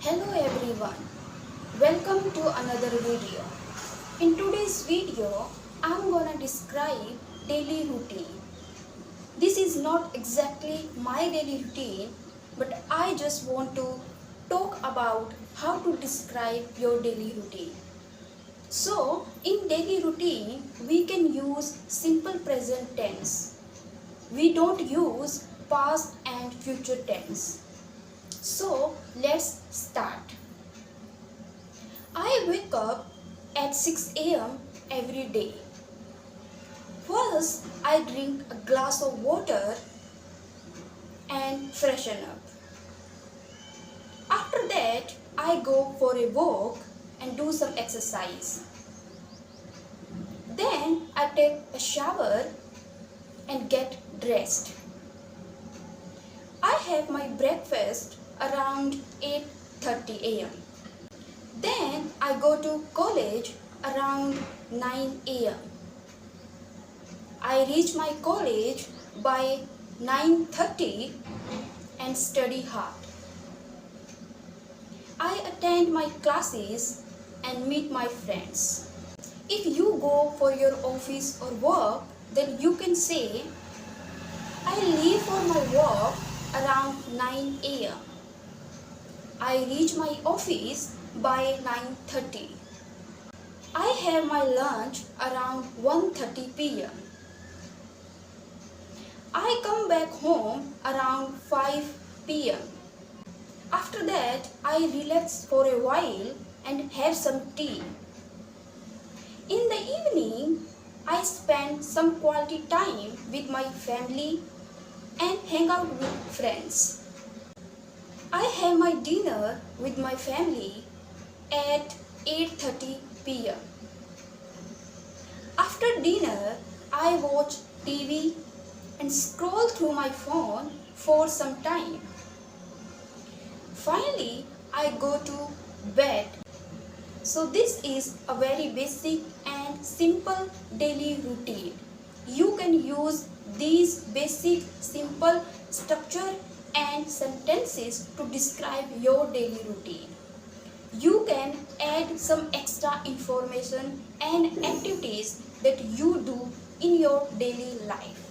Hello everyone, welcome to another video. In today's video, I'm gonna describe daily routine. This is not exactly my daily routine, but I just want to talk about how to describe your daily routine. So, in daily routine, we can use simple present tense. We don't use past and future tense. So, let's start. I wake up at 6 a.m. every day. First, I drink a glass of water and freshen up. After that, I go for a walk and do some exercise. Then, I take a shower and get dressed. I have my breakfast around 8:30 a.m. Then I go to college around 9 a.m. I reach my college by 9:30 and study hard. I attend my classes and meet my friends. If you go for your office or work, then you can say, I leave for my work around 9 a.m. I reach my office by 9:30. I have my lunch around 1:30 p.m. I come back home around 5 p.m. After that, I relax for a while and have some tea. In the evening, I spend some quality time with my family and hang out with friends. I have my dinner with my family at 8:30 p.m. After dinner, I watch TV and scroll through my phone for some time. Finally, I go to bed. So this is a very basic and simple daily routine. You can use these basic, simple structure and sentences to describe your daily routine. You can add some extra information and activities that you do in your daily life.